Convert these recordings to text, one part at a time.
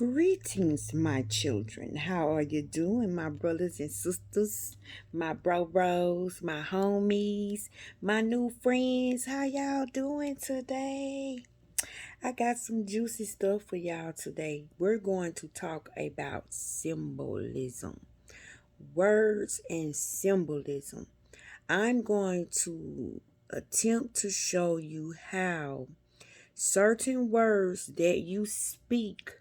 Greetings, my children. How are you doing, my brothers and sisters, my bros, my homies, my new friends? How y'all doing today? I got some juicy stuff for y'all today. We're going to talk about symbolism, words and symbolism. I'm going to attempt to show you how certain words that you speak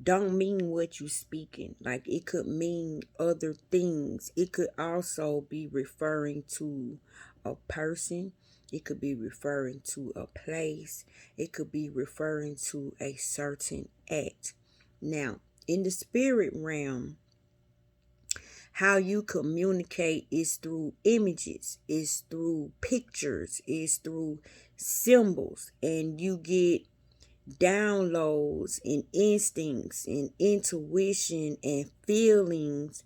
don't mean what you speaking. Like, it could mean other things. It could also be referring to a person. It could be referring to a place. It could be referring to a certain act. Now, in the spirit realm, how you communicate is through images, is through pictures, is through symbols, and you get downloads and instincts and intuition and feelings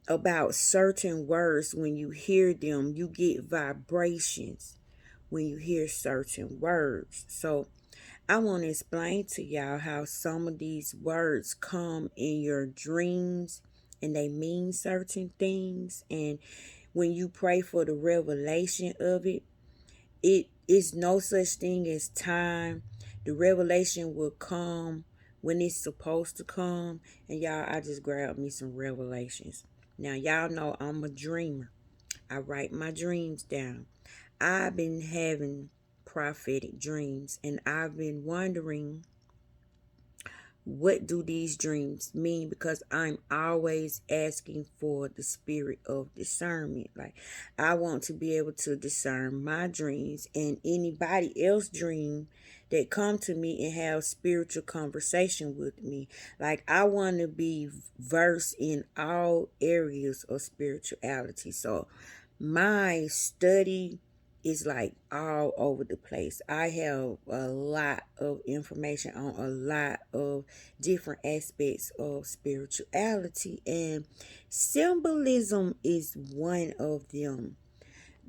about certain words. When you hear them, you get vibrations when you hear certain words. So I want to explain to y'all how some of these words come in your dreams and they mean certain things. And when you pray for the revelation of it, it is no such thing as time. The revelation will come when it's supposed to come. And y'all, I just grabbed me some revelations. Now, y'all know I'm a dreamer. I write my dreams down. I've been having prophetic dreams, and I've been wondering, what do these dreams mean? Because I'm always asking for the spirit of discernment. Like, I want to be able to discern my dreams and anybody else's dream that come to me and have spiritual conversation with me. Like, I want to be versed in all areas of spirituality. So my study is like all over the place. I have a lot of information on a lot of different aspects of spirituality, and symbolism is one of them.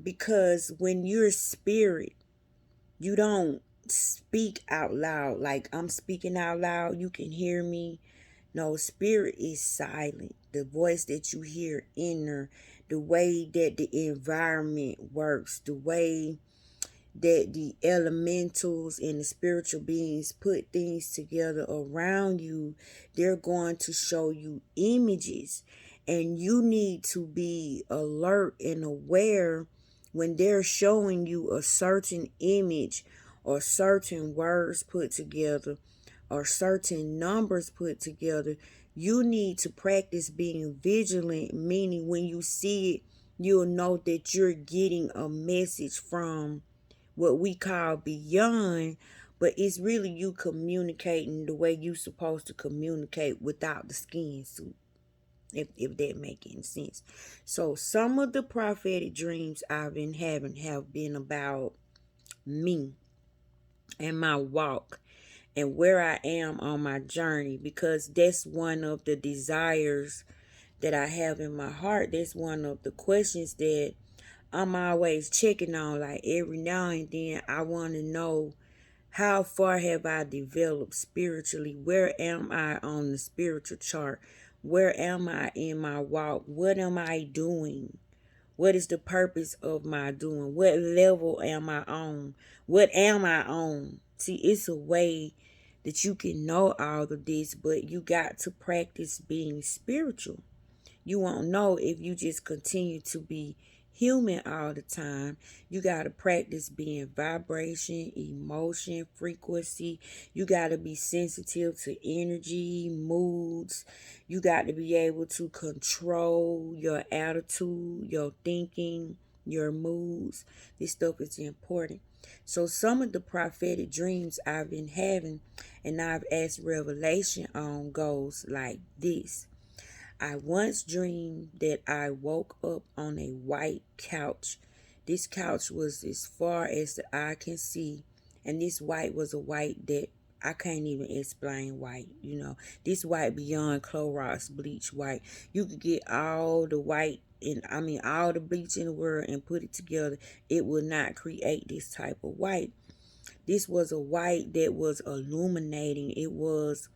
Because when you're spirit, you don't speak out loud. Like, I'm speaking out loud, you can hear me. No, spirit is silent. The voice that you hear inner, the way that the environment works, the way that the elementals and the spiritual beings put things together around you, they're going to show you images. And you need to be alert and aware when they're showing you a certain image or certain words put together or certain numbers put together. You need to practice being vigilant, meaning when you see it, you'll know that you're getting a message from what we call beyond, but it's really you communicating the way you supposed to communicate without the skin suit, if that make any sense. So some of the prophetic dreams I've been having have been about me and my walk and where I am on my journey, because that's one of the desires that I have in my heart. That's one of the questions that I'm always checking on. Like, every now and then I want to know, how far have I developed spiritually? Where am I on the spiritual chart? Where am I in my walk? What am I doing? What is the purpose of my doing? What level am I on? What am I on? See, it's a way that you can know all of this, but you got to practice being spiritual. You won't know if you just continue to be human all the time. You got to practice being vibration, emotion, frequency. You got to be sensitive to energy, moods. You got to be able to control your attitude, your thinking, your moods. This stuff is important. So some of the prophetic dreams I've been having and I've asked revelation on goes like this. I once dreamed that I woke up on a white couch. This couch was as far as the eye can see, and this white was a white that I can't even explain white. This white beyond Clorox bleach white. You could get all the white and all the bleach in the world and put it together. It would not create this type of white. This was a white that was illuminating. It was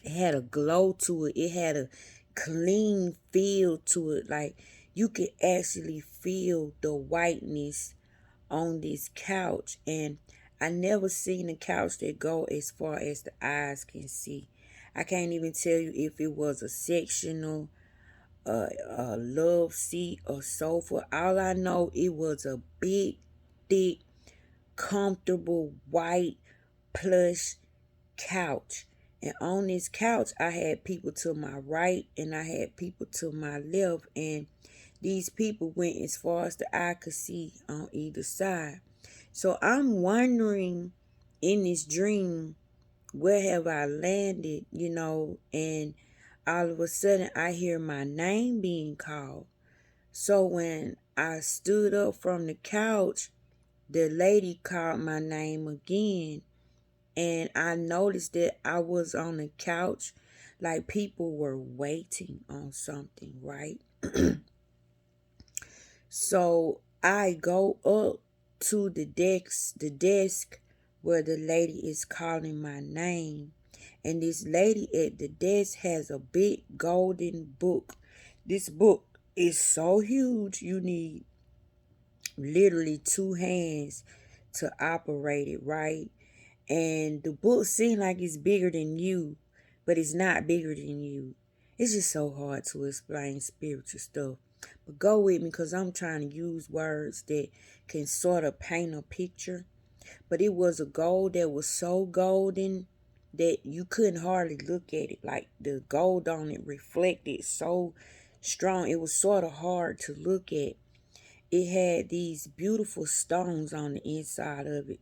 It had a glow to it. It had a clean feel to it. Like you could actually feel the whiteness on this couch. And I never seen a couch that go as far as the eyes can see. I can't even tell you if it was a sectional, a love seat, or sofa. All I know, it was a big, thick, comfortable, white, plush couch. And on this couch, I had people to my right and I had people to my left. And these people went as far as the eye could see on either side. So I'm wondering in this dream, where have I landed, and all of a sudden I hear my name being called. So when I stood up from the couch, the lady called my name again. And I noticed that I was on the couch like people were waiting on something, right? So I go up to the desk where the lady is calling my name. And this lady at the desk has a big golden book. This book is so huge, you need literally two hands to operate it, right? And the book seems like it's bigger than you, but it's not bigger than you. It's just so hard to explain spiritual stuff. But go with me because I'm trying to use words that can sort of paint a picture. But it was a gold that was so golden that you couldn't hardly look at it. Like the gold on it reflected so strong. It was sort of hard to look at. It had these beautiful stones on the inside of it,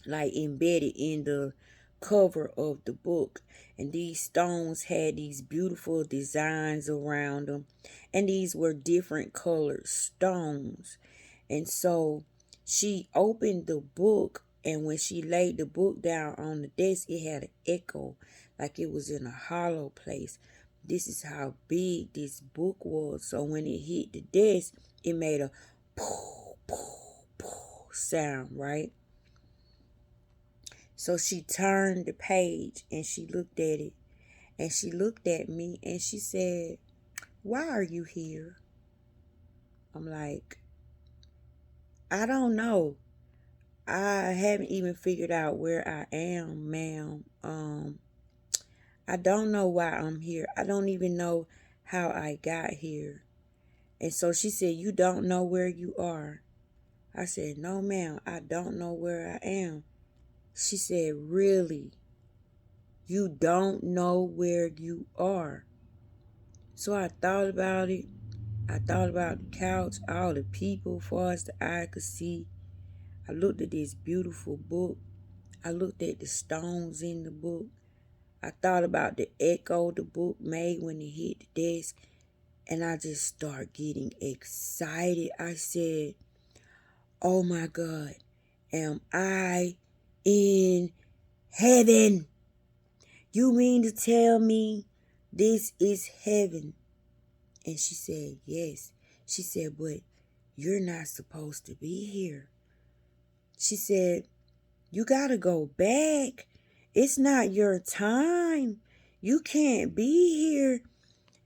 like embedded in the cover of the book. And these stones had these beautiful designs around them. And these were different colored stones. And so she opened the book, and when she laid the book down on the desk, it had an echo, like it was in a hollow place. This is how big this book was. So when it hit the desk, it made a poof, poof, poof sound, right? So she turned the page and she looked at it. And she looked at me and she said, "Why are you here?" I'm like, "I don't know. I haven't even figured out where I am, ma'am. I don't know why I'm here. I don't even know how I got here." And so she said, "You don't know where you are?" I said, "No, ma'am, I don't know where I am." She said, "Really? You don't know where you are?" So I thought about it. I thought about the couch, all the people, far as the eye could see. I looked at this beautiful book. I looked at the stones in the book. I thought about the echo the book made when it hit the desk. And I just started getting excited. I said, "Oh my God, am I in heaven? You mean to tell me this is heaven?" And she said, "Yes." She said, "But you're not supposed to be here." She said, "You got to go back. It's not your time. You can't be here."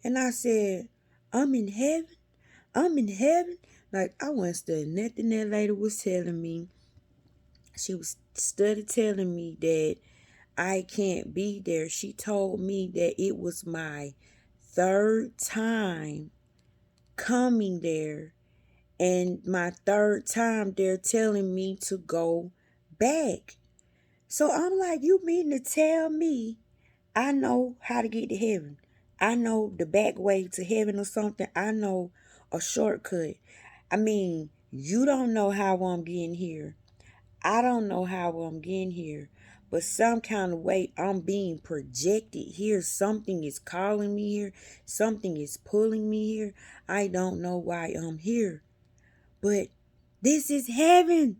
And I said, "I'm in heaven. I'm in heaven." Like I wasn't studying nothing that lady was telling me. She was study telling me that I can't be there. She told me that it was my third time coming there. And my third time, they're telling me to go back. So I'm like, you mean to tell me I know how to get to heaven? I know the back way to heaven or something. I know a shortcut. I mean, you don't know how I'm getting here. I don't know how I'm getting here. But some kind of way I'm being projected here. Something is calling me here. Something is pulling me here. I don't know why I'm here. But this is heaven.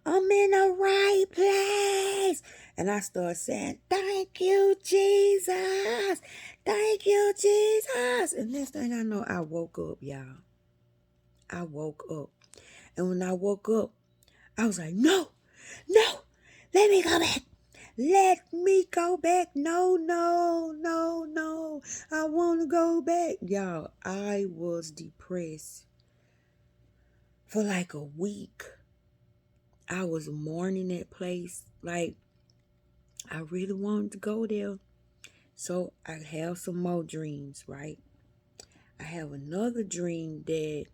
I'm in the right place. And I start saying, "Thank you, Jesus. Thank you, Jesus." And next thing I know, I woke up, y'all. I woke up. And when I woke up, I was like, "No, no, let me go back. Let me go back. No, no, no, no. I want to go back. Y'all, I was depressed for like a week. I was mourning that place. Like, I really wanted to go there. So I have some more dreams, right? I have another dream that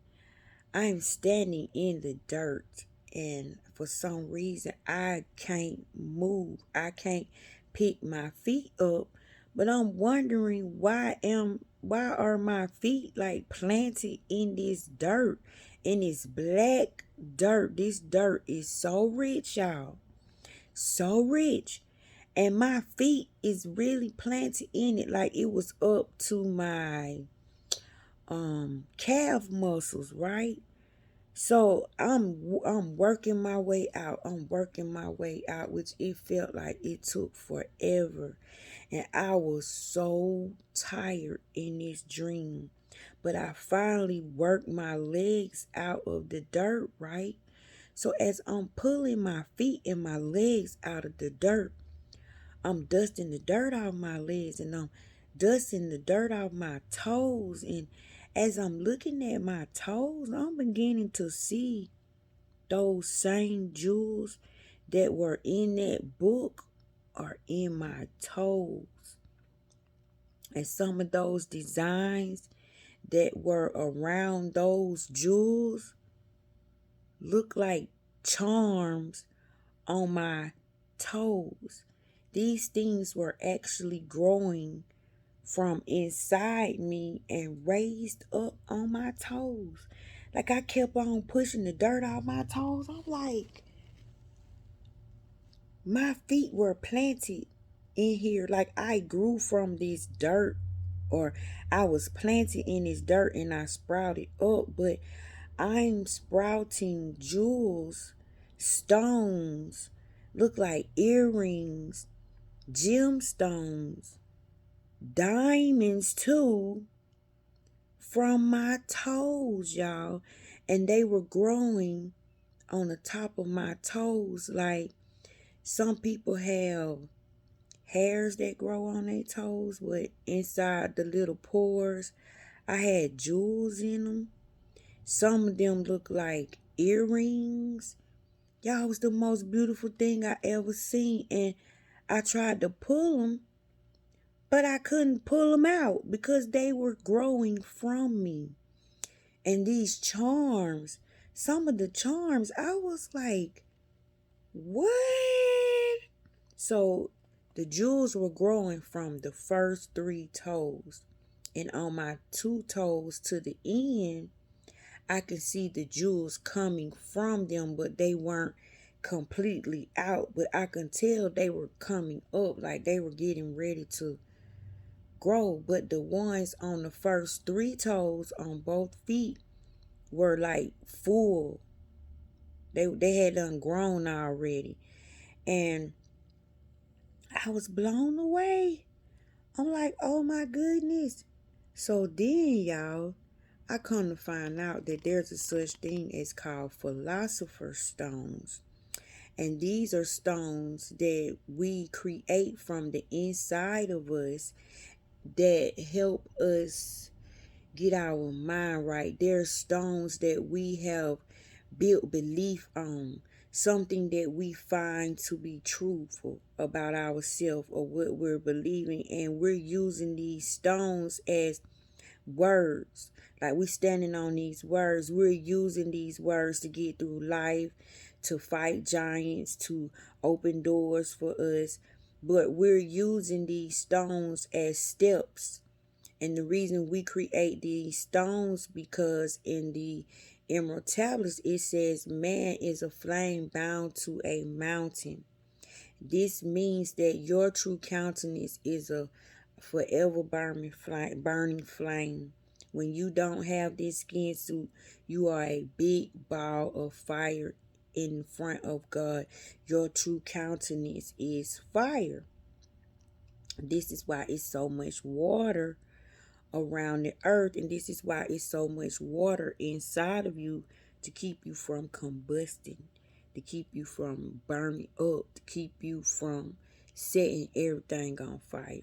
I'm standing in the dirt, and for some reason I can't move. I can't pick my feet up, but I'm wondering why are my feet like planted in this dirt, in this black dirt. This dirt is so rich, y'all. So rich. And my feet is really planted in it, like it was up to my calf muscles, right? So I'm working my way out. I'm working my way out, which it felt like it took forever. And I was so tired in this dream. But I finally worked my legs out of the dirt, right? So as I'm pulling my feet and my legs out of the dirt, I'm dusting the dirt off my legs, and I'm dusting the dirt off my toes. And as I'm looking at my toes, I'm beginning to see those same jewels that were in that book are in my toes. And some of those designs that were around those jewels look like charms on my toes. These things were actually growing from inside me and raised up on my toes. Like, I kept on pushing the dirt off my toes. I'm like, my feet were planted in here. Like, I grew from this dirt, or I was planted in this dirt and I sprouted up. But I'm sprouting jewels, stones, look like earrings, gemstones, diamonds too, from my toes, y'all. And they were growing on the top of my toes. Like, some people have hairs that grow on their toes, but inside the little pores, I had jewels in them. Some of them look like earrings. Y'all, it was the most beautiful thing I ever seen. And I tried to pull them, but I couldn't pull them out because they were growing from me. And these charms, some of the charms, I was like, what? So the jewels were growing from the first 3 toes. And on my 2 toes to the end, I could see the jewels coming from them, but they weren't completely out. But I could tell they were coming up, like they were getting ready to grow. But the ones on the first 3 toes on both feet were like full. They had done grown already. And I was blown away. I'm like, oh my goodness. So then, y'all, I come to find out that there's a such thing as called philosopher's stones. And these are stones that we create from the inside of us that help us get our mind right. They're stones that we have built belief on, something that we find to be truthful about ourselves or what we're believing, and we're using these stones as words. Like, we're standing on these words. We're using these words to get through life, to fight giants, to open doors for us. But we're using these stones as steps. And the reason we create these stones, because in the emerald tablets it says man is a flame bound to a mountain. This means that your true countenance is a forever burning flame. When you don't have this skin suit, you are a big ball of fire in front of God. Your true countenance is fire. This is why it's so much water around the earth, and this is why it's so much water inside of you, to keep you from combusting, to keep you from burning up, to keep you from setting everything on fire.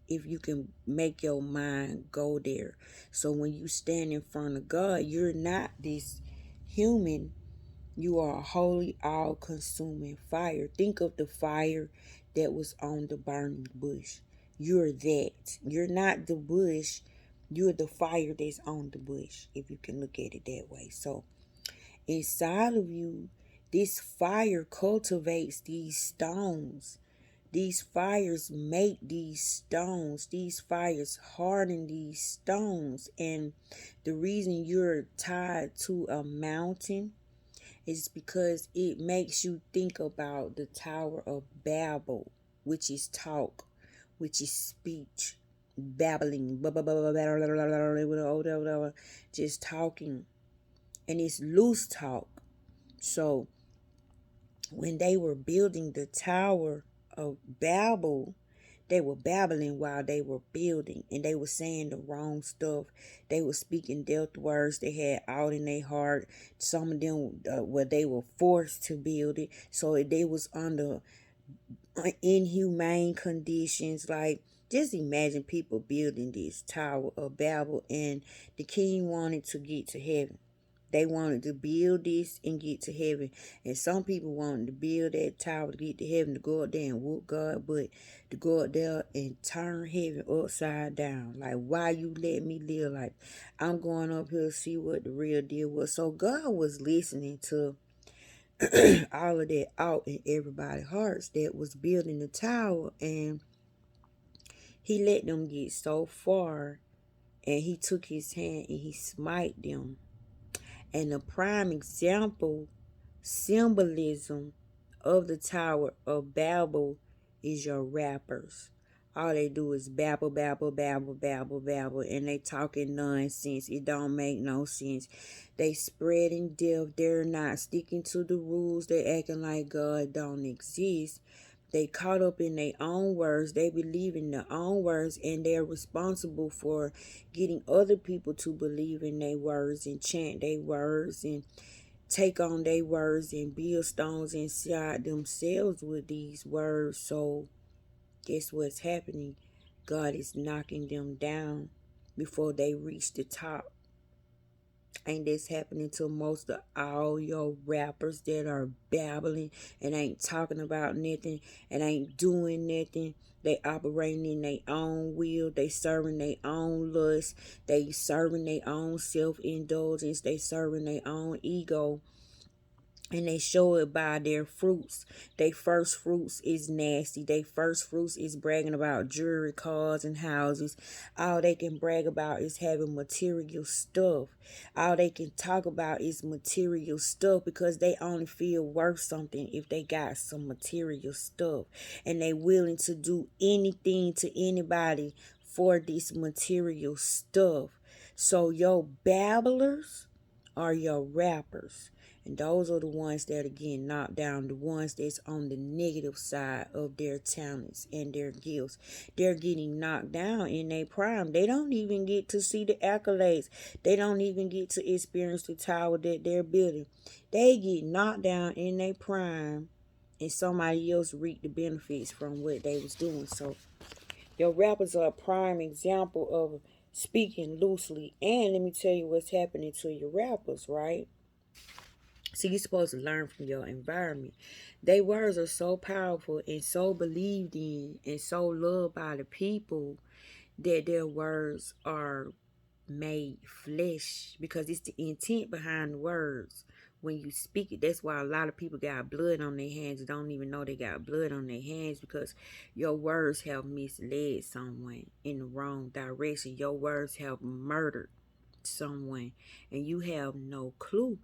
If you can make your mind go there. So when you stand in front of God, you're not this human. You are a holy, all consuming fire. Think of the fire that was on the burning bush. You're that. You're not the bush. You're the fire that's on the bush, if you can look at it that way. So inside of you, this fire cultivates these stones. These fires make these stones. These fires harden these stones. And the reason you're tied to a mountain is because it makes you think about the Tower of Babel, which is talk, which is speech, babbling, just talking. And it's loose talk. So when they were building the Tower of Babel, they were babbling while they were building, and they were saying the wrong stuff. They were speaking death words they had out in their heart. Some of them, where they were forced to build it, so they was under inhumane conditions. Like, just imagine people building this Tower of Babel, and the king wanted to get to heaven. They wanted to build this and get to heaven. And some people wanted to build that tower to get to heaven, to go up there and whoop God, but to go up there and turn heaven upside down. Like, why you let me live? Like, I'm going up here to see what the real deal was. So God was listening to all of that out in everybody's hearts that was building the tower. And he let them get so far. And he took his hand and he smite them. And the prime example, symbolism of the Tower of Babel is your rappers. All they do is babble, babble, babble, babble, babble, and they talking nonsense. It don't make no sense. They spreading death. They're not sticking to the rules. They acting like God don't exist. They caught up in their own words. They believe in their own words, and they're responsible for getting other people to believe in their words and chant their words and take on their words and build stones inside themselves with these words. So guess what's happening? God is knocking them down before they reach the top. Ain't this happening to most of all your rappers that are babbling and ain't talking about nothing and ain't doing nothing? They operating in their own will. They serving their own lust. They serving their own self-indulgence. They serving their own ego. And they show it by their fruits. Their first fruits is nasty. Their first fruits is bragging about jewelry, cars, and houses. All they can brag about is having material stuff. All they can talk about is material stuff because they only feel worth something if they got some material stuff. And they willing to do anything to anybody for this material stuff. So your babblers are your rappers. And those are the ones that are getting knocked down, the ones that's on the negative side of their talents and their gifts. They're getting knocked down in their prime. They don't even get to see the accolades. They don't even get to experience the tower that they're building. They get knocked down in their prime, and somebody else reap the benefits from what they was doing. So your rappers are a prime example of speaking loosely. And let me tell you what's happening to your rappers, right? So you're supposed to learn from your environment. Their words are so powerful and so believed in and so loved by the people that their words are made flesh because it's the intent behind the words. When you speak it, that's why a lot of people got blood on their hands and don't even know they got blood on their hands because your words have misled someone in the wrong direction. Your words have murdered someone and you have no clue.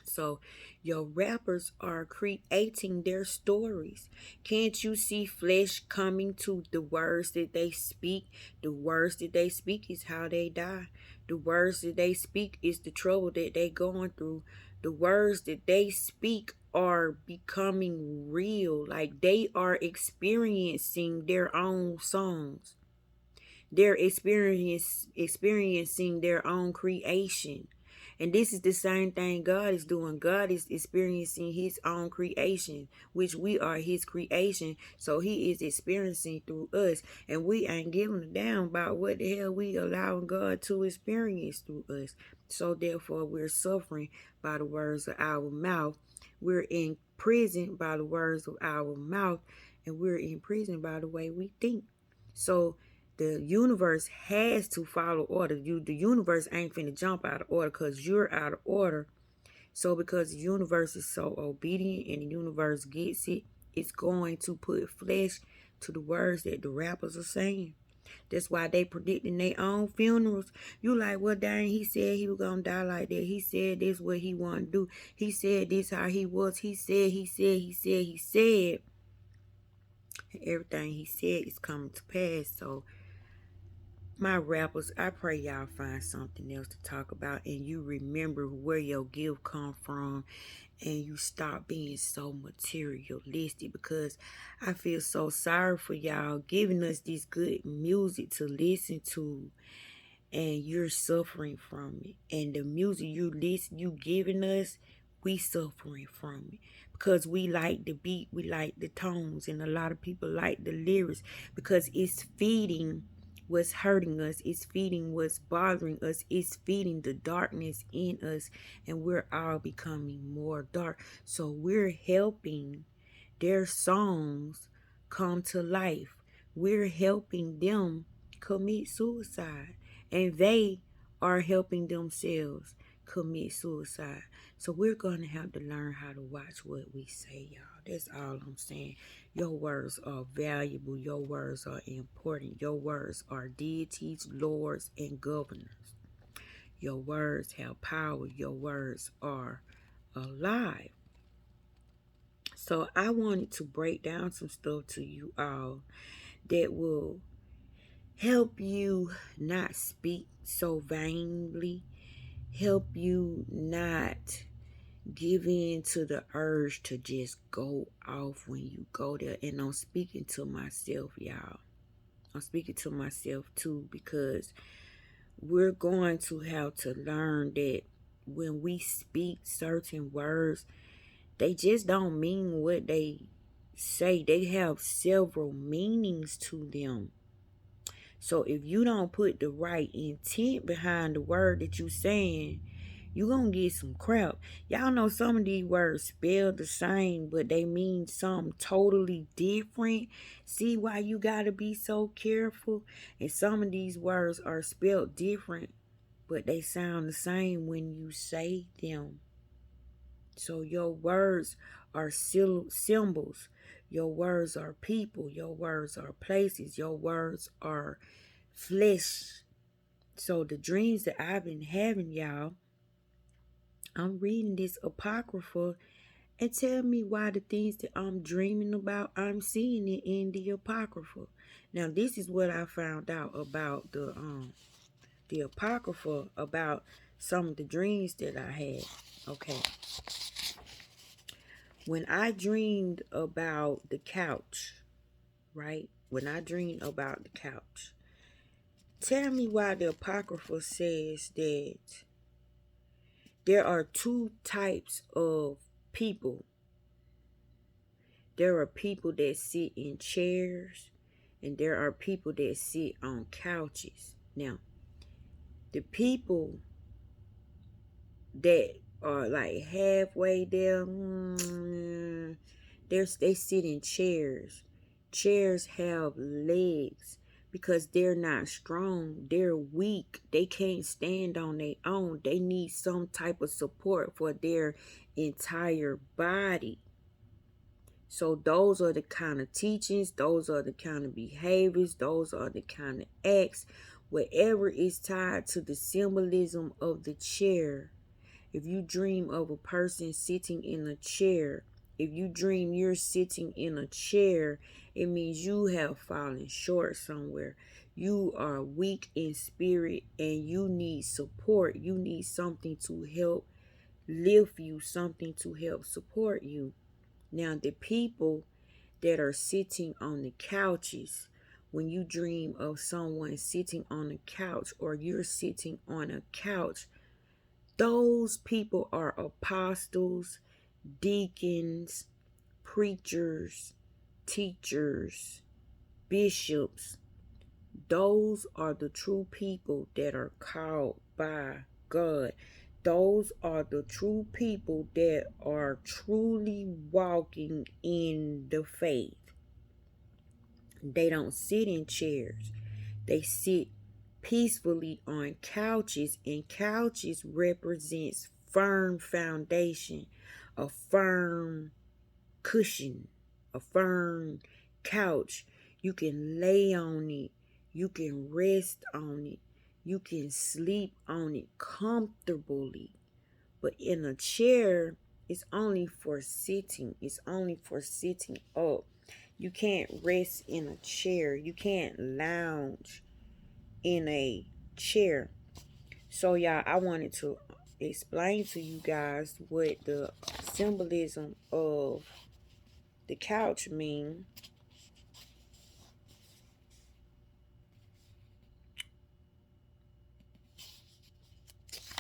So your rappers are creating their stories. Can't you see flesh coming to the words that they speak? The words that they speak is how they die. The words that they speak is the trouble that they going through. The words that they speak are becoming real. Like they are experiencing their own songs. They're experiencing their own creation. And this is the same thing God is doing. God is experiencing his own creation, which we are his creation. So he is experiencing through us. And we ain't giving a damn about what the hell we allowing God to experience through us. So therefore we're suffering by the words of our mouth. We're in prison by the words of our mouth. And we're in prison by the way we think. So the universe has to follow order. The universe ain't finna jump out of order because you're out of order. So because the universe is so obedient and the universe gets it, it's going to put flesh to the words that the rappers are saying. That's why they predicting their own funerals. You like, well, dang, he said he was gonna die like that. He said this what he wanted to do. He said this how he was. He said. And everything he said is coming to pass. So my rappers, I pray y'all find something else to talk about and you remember where your gift come from and you stop being so materialistic, because I feel so sorry for y'all giving us this good music to listen to and you're suffering from it. And the music you giving us, we suffering from it. Because we like the beat, we like the tones, and a lot of people like the lyrics because it's feeding what's hurting us, it's feeding what's bothering us, it's feeding the darkness in us, and we're all becoming more dark. So we're helping their songs come to life. We're helping them commit suicide, and they are helping themselves commit suicide. So we're going to have to learn how to watch what we say, y'all. That's all I'm saying. Your words are valuable. Your words are important. Your words are deities, lords, and governors. Your words have power. Your words are alive. So I wanted to break down some stuff to you all that will help you not speak so vainly, help you not give in to the urge to just go off when you go there. And I'm speaking to myself, y'all. I'm speaking to myself too, because we're going to have to learn that when we speak certain words, they just don't mean what they say. They have several meanings to them. So if you don't put the right intent behind the word that you saying, you gonna get some crap. Y'all know some of these words spelled the same, but they mean something totally different. See why you gotta be so careful? And some of these words are spelled different, but they sound the same when you say them. So your words are symbols. Your words are people. Your words are places. Your words are flesh. So the dreams that I've been having, y'all, I'm reading this apocryphal, and tell me why the things that I'm dreaming about, I'm seeing it in the apocryphal. Now, this is what I found out about the apocryphal, about some of the dreams that I had. Okay. When I dreamed about the couch, right? When I dreamed about the couch, tell me why the apocryphal says that there are two types of people. There are people that sit in chairs, and there are people that sit on couches. Now, the people that are like halfway there, they sit in chairs. Chairs have legs because they're not strong. They're weak. They can't stand on their own. They need some type of support for their entire body. So those are the kind of teachings, those are the kind of behaviors, those are the kind of acts, whatever is tied to the symbolism of the chair. If you dream of a person sitting in a chair, if you dream you're sitting in a chair, it means you have fallen short somewhere. You are weak in spirit and you need support. You need something to help lift you, something to help support you. Now, the people that are sitting on the couches, when you dream of someone sitting on a couch or you're sitting on a couch, Those people are apostles, deacons, preachers, teachers, bishops. Those are the true people that are called by God. Those are the true people that are truly walking in the faith. They don't sit in chairs. They sit peacefully on couches, and couches represents firm foundation, a firm cushion, a firm couch. You can lay on it. You can rest on it. You can sleep on it comfortably. But in a chair, it's only for sitting. It's only for sitting up. You can't rest in a chair. You can't lounge in a chair. So, y'all, I wanted to explain to you guys what the symbolism of the couch mean.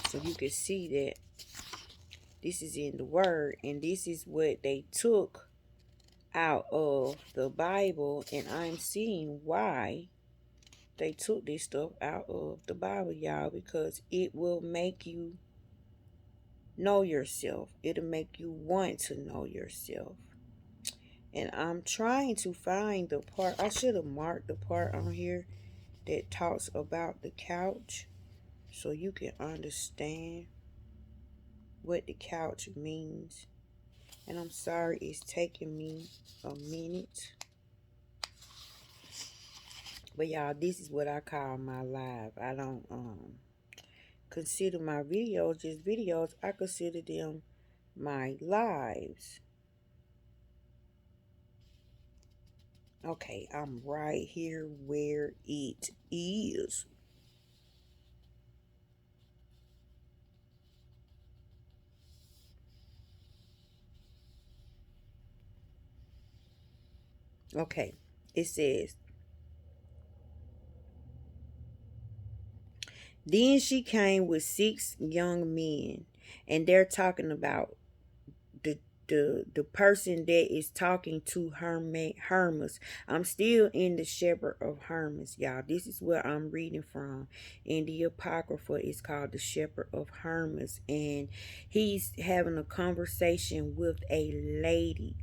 So you can see that this is in the word, and this is what they took out of the Bible, and I'm seeing why they took this stuff out of the Bible, y'all, because it will make you know yourself. It'll make you want to know yourself. And I'm trying to find the part. I should have marked the part on here that talks about the couch so you can understand what the couch means. And I'm sorry it's taking me a minute. But y'all, this is what I call my live. I don't consider my videos just videos. I consider them my lives. Okay, I'm right here where it is. Okay, it says, then she came with 6 young men, and they're talking about the the person that is talking to Hermas. I'm still in the shepherd of Hermas, y'all. This is where I'm reading from. In the apocryphal, it's called the shepherd of Hermas, and he's having a conversation with a lady.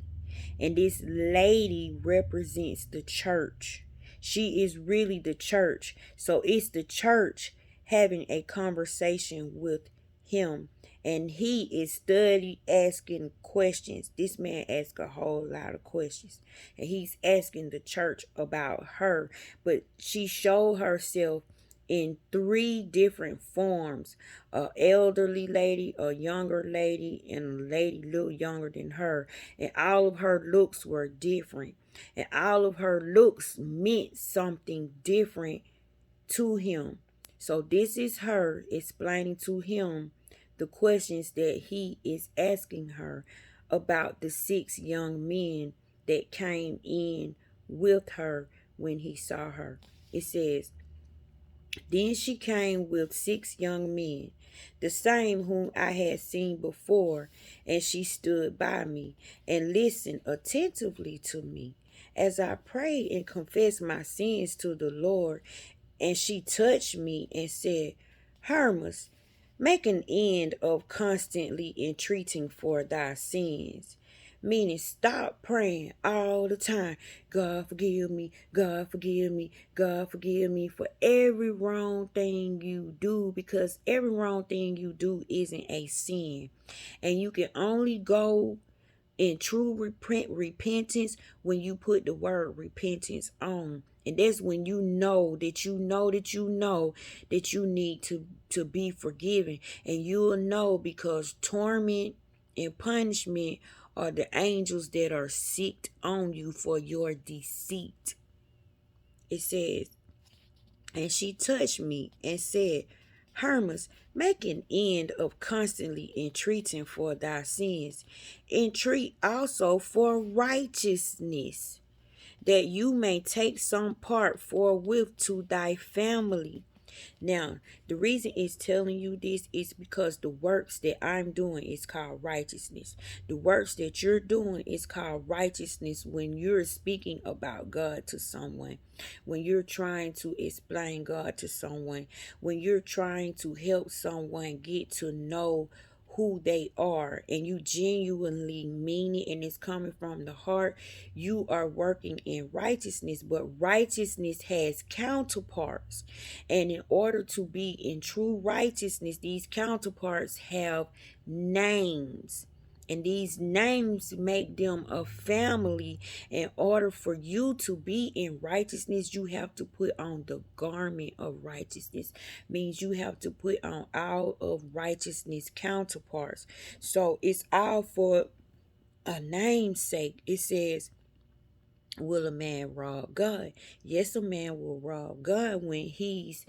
And this lady represents the church. She is really the church. So it's the church having a conversation with him. And he is study asking questions. This man asks a whole lot of questions. And he's asking the church about her. But she showed herself in 3 different forms: a elderly lady, a younger lady, and a lady a little younger than her. And all of her looks were different, and all of her looks meant something different to him. So this is her explaining to him the questions that he is asking her about the 6 young men that came in with her when he saw her. It says, then she came with 6 young men, the same whom I had seen before, and she stood by me and listened attentively to me as I prayed and confessed my sins to the Lord. And she touched me and said, Hermas, make an end of constantly entreating for thy sins. Meaning, stop praying all the time. God forgive me, God forgive me, God forgive me for every wrong thing you do, because every wrong thing you do isn't a sin. And you can only go in true repentance when you put the word repentance on. And that's when you know that you know that you know that you need to be forgiven. And you'll know because torment and punishment are the angels that are sicked on you for your deceit. It says, and she touched me and said, Hermas, make an end of constantly entreating for thy sins. Entreat also for righteousness, that you may take some part forthwith to thy family. Now, the reason it's telling you this is because the works that I'm doing is called righteousness. The works that you're doing is called righteousness when you're speaking about God to someone, when you're trying to explain God to someone, when you're trying to help someone get to know who they are, and you genuinely mean it and it's coming from the heart. You are working in righteousness, but righteousness has counterparts, and in order to be in true righteousness, these counterparts have names, and these names make them a family. In order for you to be in righteousness, you have to put on the garment of righteousness. Means you have to put on all of righteousness counterparts. So it's all for a namesake. It says, will a man rob God? Yes, a man will rob God when he's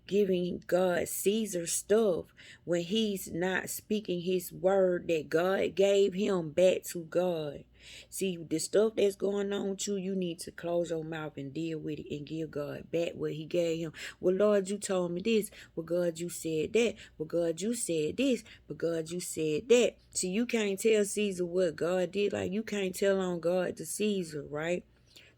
giving God Caesar stuff, when he's not speaking his word that God gave him back to God. See, the stuff that's going on with you, you need to close your mouth and deal with it and give God back what he gave him. Well, Lord, you told me this. Well, God, you said that. Well, God, you said this. But God, you said that. See, you can't tell Caesar what God did. Like, you can't tell on God to Caesar, right?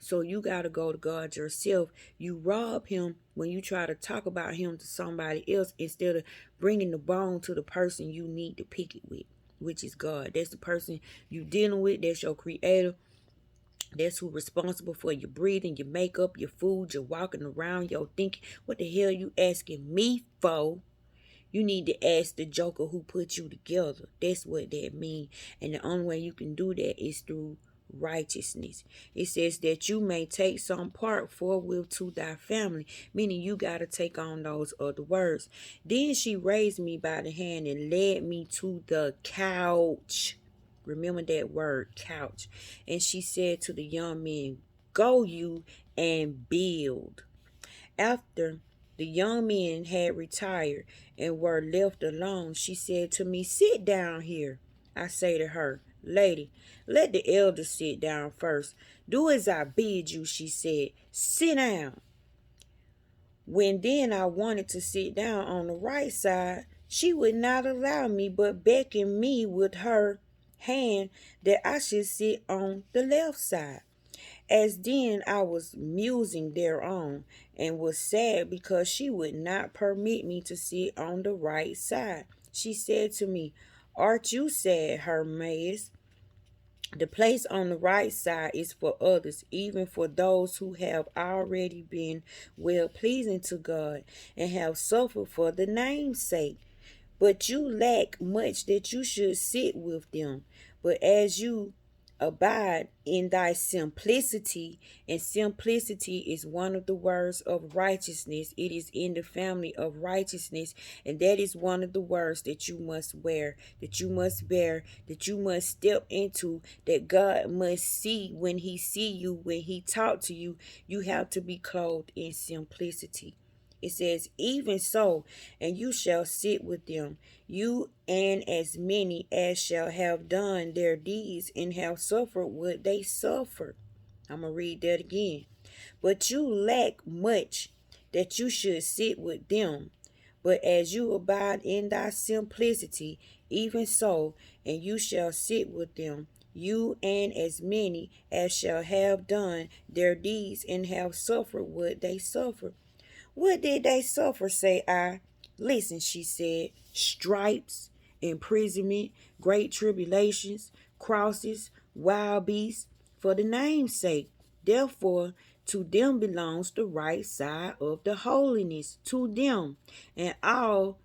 So you got to go to God yourself. You rob him when you try to talk about him to somebody else instead of bringing the bone to the person you need to pick it with, which is God. That's the person you dealing with. That's your creator. That's who responsible for your breathing, your makeup, your food, your walking around, your thinking. What the hell you asking me for? You need to ask the joker who put you together. That's what that means. And the only way you can do that is through righteousness. It says that you may take some part forthwith to thy family, meaning you got to take on those other words. Then she raised me by the hand and led me to the couch. Remember that word, couch. And she said to the young men, go you and build. After the young men had retired and were left alone, she said to me, sit down here. I say to her, lady, let the elder sit down first. Do as I bid you, she said. Sit down. When then I wanted to sit down on the right side, she would not allow me, but beckoned me with her hand that I should sit on the left side. As then I was musing thereon, and was sad because she would not permit me to sit on the right side. She said to me, art you sad, Hermes? The place on the right side is for others, even for those who have already been well pleasing to God and have suffered for the name's sake. But you lack much that you should sit with them. But as you abide in thy simplicity, and simplicity is one of the words of righteousness. It is in the family of righteousness, and that is one of the words that you must wear, that you must bear, that you must step into, that God must see when he see you, when he talk to you. You have to be clothed in simplicity. It says, even so, and you shall sit with them, you and as many as shall have done their deeds and have suffered what they suffered. I'm going to read that again. But you lack much that you should sit with them. But as you abide in thy simplicity, even so, and you shall sit with them, you and as many as shall have done their deeds and have suffered what they suffered. What did they suffer, say I? Listen, she said, stripes, imprisonment, great tribulations, crosses, wild beasts, for the name's sake. Therefore, to them belongs the right side of the holiness, to them, and all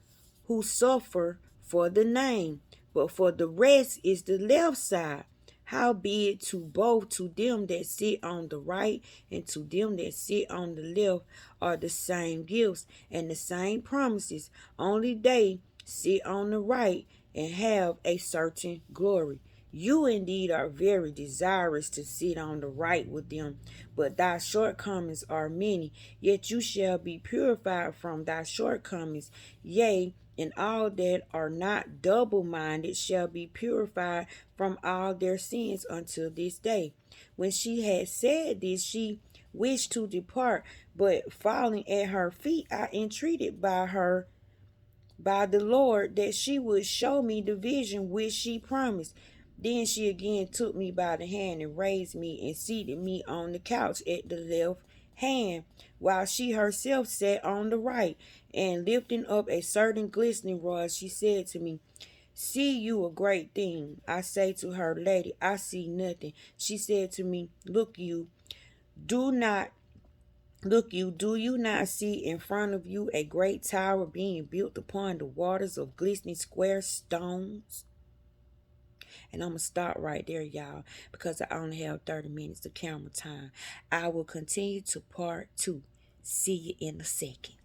who suffer for the name. But for the rest is the left side. Howbeit to both, to them that sit on the right and to them that sit on the left, are the same gifts and the same promises, only they sit on the right and have a certain glory. You indeed are very desirous to sit on the right with them, but thy shortcomings are many, yet you shall be purified from thy shortcomings, yea, and all that are not double-minded shall be purified from all their sins until this day. When she had said this, she wished to depart, but falling at her feet, I entreated by the Lord that she would show me the vision which she promised. Then she again took me by the hand and raised me and seated me on the couch at the left hand, while she herself sat on the right. And lifting up a certain glistening rod, she said to me, See you a great thing. I say to her, Lady, I see nothing. She said to me, do not do you not see in front of you a great tower being built upon the waters of glistening square stones? And I'm going to stop right there, y'all, because I only have 30 minutes of camera time. I will continue to part 2. See you in a second.